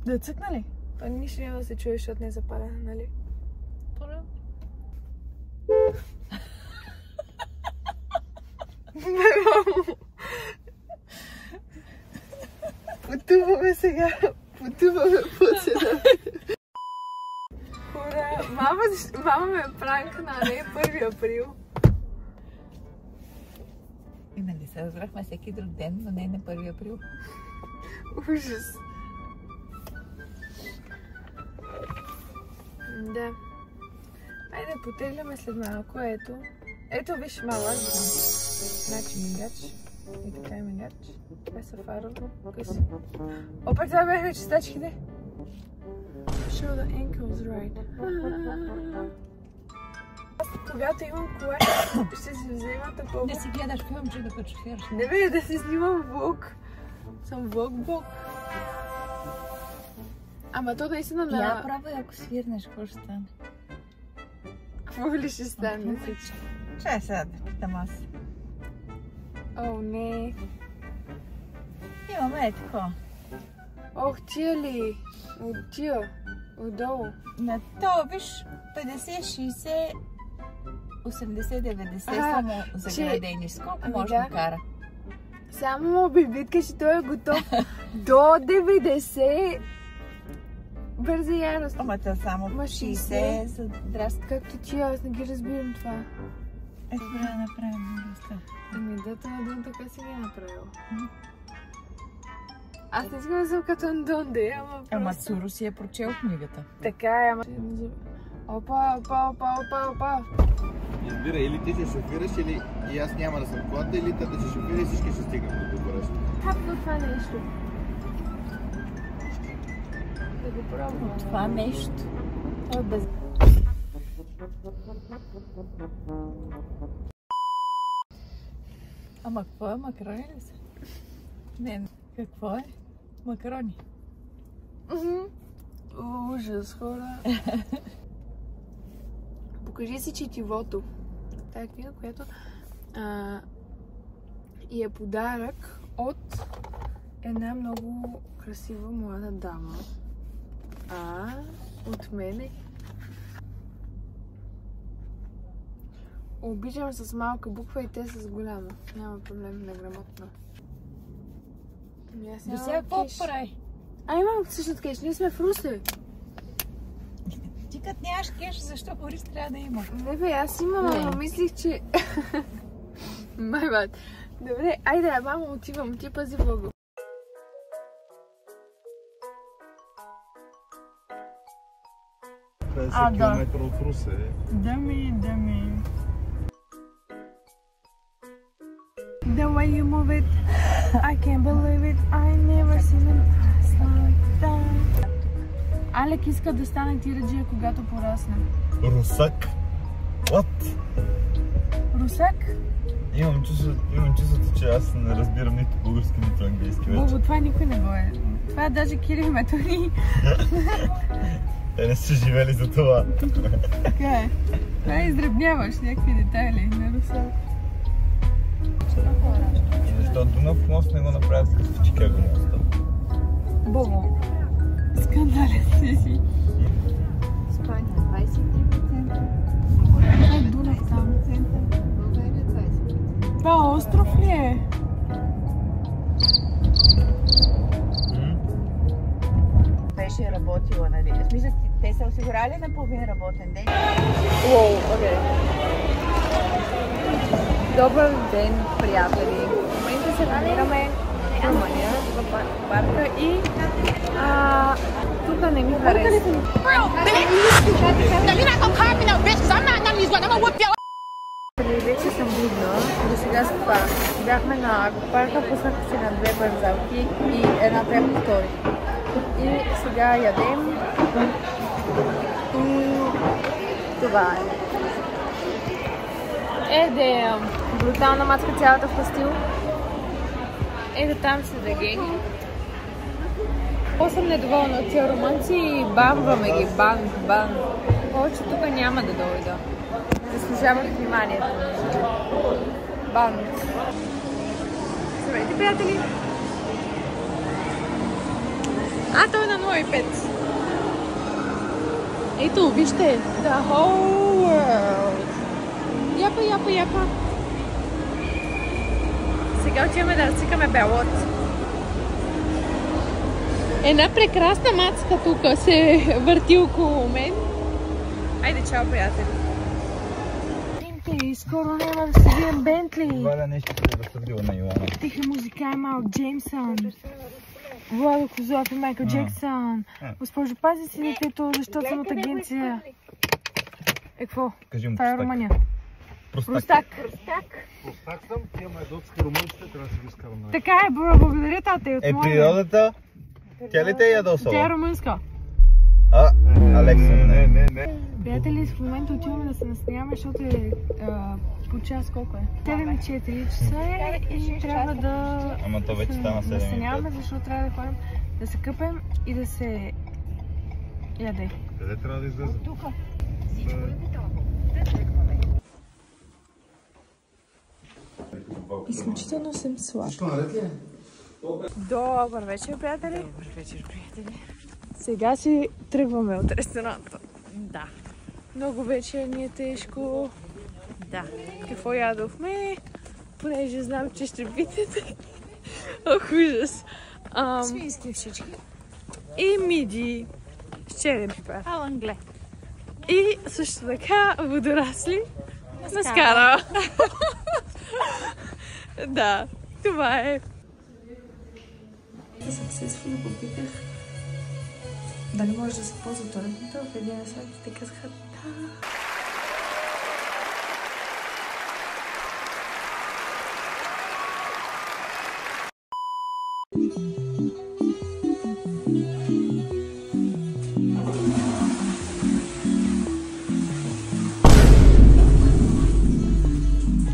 Да цъкна ли? То нищо няма да се чуе, защото не е запалена, нали? Пора. Потуваме сега. Потуваме пуцена. Хора, мама ме пранкна, не е 1 април. И нали се разбрахме всеки друг ден, но не на 1 април. Ужас. Да. Айде, потегляме след малко, ето. Ето, виж, малък. Значи мигач. И така е мигач. Това е сафарово. Къси. Опа, това бяха чистачките. Show the ankles right. Аз когато имам кола, ще си взема такова. Да си гледаш филмче докато шофираш. Не бе, да си снимам влог. Съм влог-бог. Ама то наистина на... Я пробвай, ако свирнеш, какво ще стане? Какво ли ще стане? Чай сега да питам аз. О, не. Имаме такова. Ох, тия ли? От тия. Отдолу. На то, виж, 50, 60, 80, 90 само заградени. Сколко може да кара? Само бибитка, че той е готов до 90. Бърза ярост. Ама това само 60 за драска. Както ти, аз не ги разбирам това. Ето трябва да направим драска. Ами да, това Андон така си ги е направил. Аз не искам да съм като Андон, да ама просто... Ама Цуро си е прочел книгата. Така е, ама... Опа. Избира, или ти се шофираш, или и аз няма да съм колата, или да се шофира и всички ще стигнем до Букурещ. Хапно това нещо. Да го пробвам. Това нещо. Това е без... Ама какво е? Макарони ли са? Не, какво е? Макарони. Ужас, хора. Покажи си четивото. Тая книга, която и е подарък от една много красива млада дама. От мене. Обичам с малка буква и те с голяма. Няма проблем, неграмотно. До сега какво прави? Имам всъщност кеш, ние сме в Русе. Ти като нямаш кеш, защо Борис трябва да има? Не бе, аз имам, ама мислих, че... My bad. Добре, айде, мамо, отивам, ти пази влога. Да. Километра от Русе. Дами. The way you move it, I can't believe it, I never seen it like that. Алек иска да стане тираджия, когато порасне. Русак? What? Русак? Имам чувството, че аз не разбирам нито български, нито английски вече. Бобо, това никой не го е. Това даже Кирил Метони. Те не са живели за това. Така е. Това издръбняваш някакви детайли на Русак. Защо Дунав мост не го направят като в Чикаго моста? Бобо, скандален си. Спания 23%. Ай, Дунав там. България 20%. Това остров ли е? Беше работила, нали? В смисъл, те са осигурали на половин работен ден. Окей. Добър ден, приятели! В момента се намираме в Румъния, в парка и тук не ми харесва. Вече съм будна, до сега спа. Бяхме на парка, пуснаха си на 2 бързалки и едната я повтори. И сега ядем и това е. Брутална мацка цялата в пастил. Ето там са дегени. По-съм недоволна от тия румънци и бамваме ги, банг. Повече тук няма да дойда. Заслужавах вниманието. Банг. Здравейте, приятели! А, той е на 0,5. Ето, вижте. The whole world. Япа. Сега отиваме да разцикаме белот. Една прекрасна мацка тук се върти около мен. Айде, чао, приятели. Скоро няма да се видим Бентли. Валя нещо се разсъдила на Йоана. Тиха музика е Малк Джеймсън. Владо Козлов и Майкъл Джексън. Госпожо, пази си детето, защото съм от агенция. Какво? Кажи му това е Румъния. Простак. Простак съм, тия майдотски румънците, трябва да си ги изкарам. Така е, бро, благодаря, тате. Природата, тя ли те е ядосала? Тя е румънска. Алекса, не. Приятели, в момента отиваме да се насняваме, защото е по час колко е? 7:04 часа и трябва да... Ама то вече стана 7:05. Насняваме, защото трябва да ходим да се къпем и да се яде. Къде трябва да излезе? Тук. Изключително съм слаб. Добър вечер, приятели. Добър вечер, приятели. Сега си тръгваме от ресторанта. Да. Много вече ни е тежко. Да. Какво ядохме? Понеже знам, че ще питате. Ох, ужас. Свински всички. И миди с черен пипер. Алангле. И също така водорасли на скара. Да, това е. Successfully попитах дали може да се ползва туалетната. В един сайт те казаха да.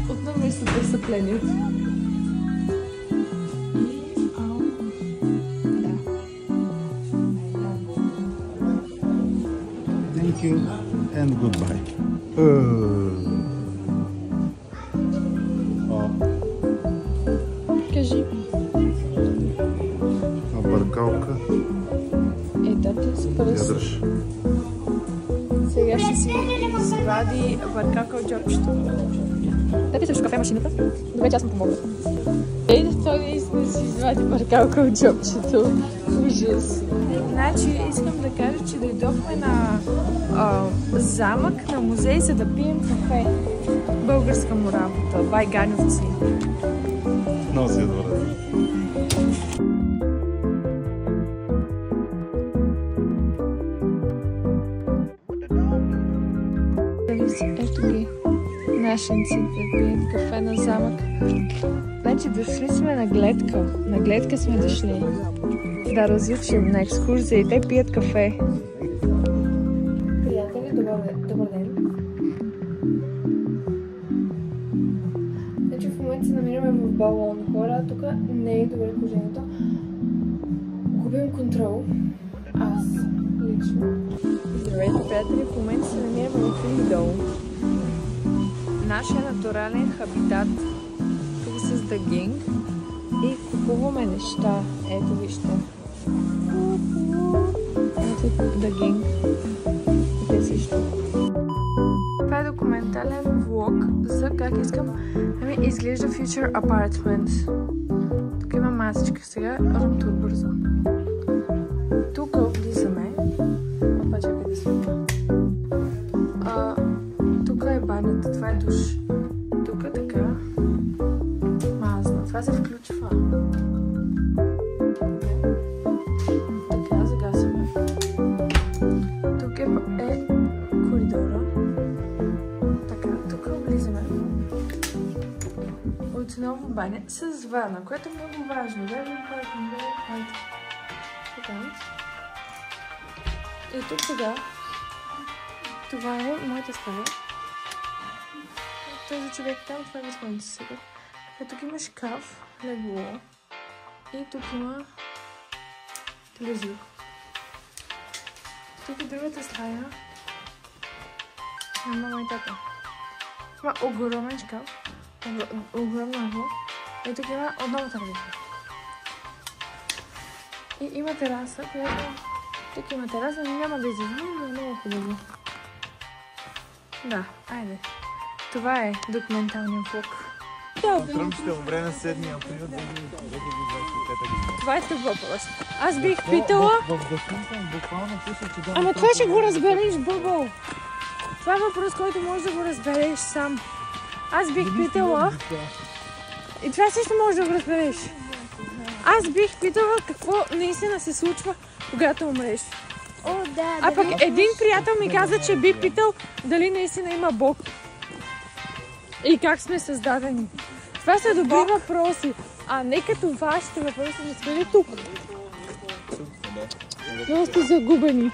Отново и престъплението. Thank you and goodbye. Кажи. Бъркалка. Тате с пръст. Ядръж. Сега ще си извади бъркалка от джобчето. Дайте също кафе машината. Добре, че аз му помогна. Той наистина си извади бъркалка от джобчето. Ужас. Значи искам да кажа, че дойдохме на замък, на музей, за да пием кафе. Българска му работа. Байгановци. Много си е добре. Ето ги. Нашенците пият кафе на замък. Значи дошли сме на гледка. На гледка сме дошли. Да разучим на екскурзия и те пият кафе. Приятели, добър ден. Значи в момента се намираме в балон хора. Тук не е добре положението. Губим контрол. Аз лично. Здравейте, приятели, в момента се намираме в Lidl. Нашия натурален хабитат. Тук с The Gang. И купуваме неща. Ето вижте. Ето The Gang. Те също. Това е документален влог за как искам да ми изглежда Future Apartment. Тук има масичка. Сега румтур бързо. Тук влизаме. Опа, чакай да светя. Тук е банята. Това е душ. Тук така. Мазна. Това се включва. Така, загасваме. Тук е коридора. Така, тук влизаме. Отново баня с вана, което е много важно. Така. И тук сега. Това е моята стая. Този човек там, това е възможно сега. Тук има шкаф, легло и тук има телевизор. Тук е другата стая на мама и тата. Има огромен шкаф, огромно легло и тук има отново телевизор. И има тераса, която... Тук има тераса, но няма да излизаме, но е много хубаво. Да, айде. Това е документалният влог. Тръмп ще умре на 7 април 2025 година. Това е тъп въпрос. Аз бих питала... В документално буквално пише, че да... Ама това ще го разбереш, Бъбъл. Това е въпрос, който можеш да го разбереш сам. Аз бих питала... И това също можеш да го разбереш. Аз бих питала какво наистина се случва, когато умреш. О, да. А пък един приятел ми каза, че би питал дали наистина има Бог. И как сме създадени. Това са добри въпроси, а не като вашите въпроси не сме тук. Просто загубени.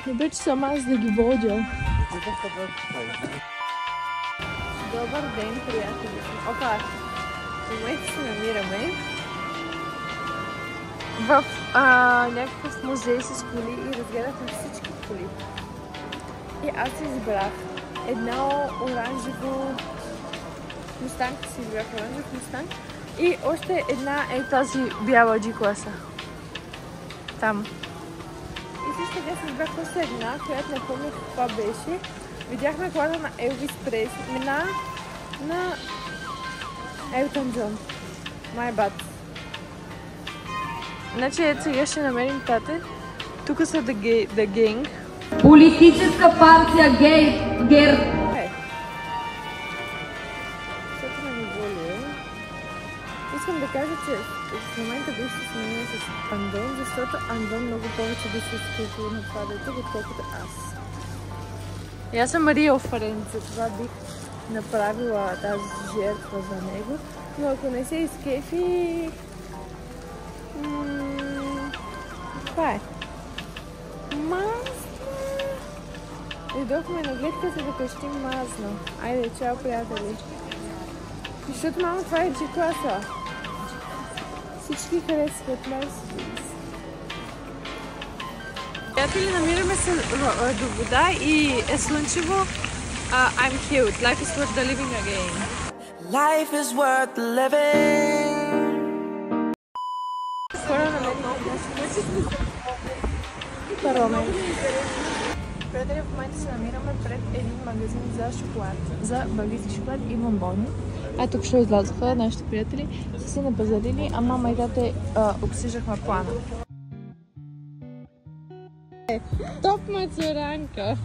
Не бе, че съм аз да ги водя. Добър ден, приятели. Опа, в момента се намираме в някакъв музей с коли и разгледахме всички коли. И аз избрах едно оранжево мустанг, оранжев мустанг и още една е тази бяла G-класа. Там. И също така си избрах още една, която не помня каква беше. Видяхме колата на Елвис Пресли, на Елтън Джон. My bad. Значи ето сега ще намерим тате. Тук са The Gang. Политическа партия ГЕРБ. Защото на неволие. Искам да кажа, че в момента бих се сменила с Андон, защото Андон много повече би се изключил на това дете, отколкото аз. И аз съм Рио Френ, за това бих направила тази жертва за него. Но ако не се изкефи... Това е. Мазна! Идохме на гледка, за да пещим мазна. Айде, чао, приятели! Защото, мамо, това е G-класа. Всички харесват Мерседес. Приятели, намираме се до вода и е слънчево. I'm healed. Life is worth the living again. Life is worth living. Скоро намерим парламент. Приятели, в момента се намираме пред един магазин за шоколад. За бългийски шоколад и бомбони. А тук ще излязоха нашите приятели. Са си напазарили, а мама и тате обсъждахме плана. Топ мацуранка!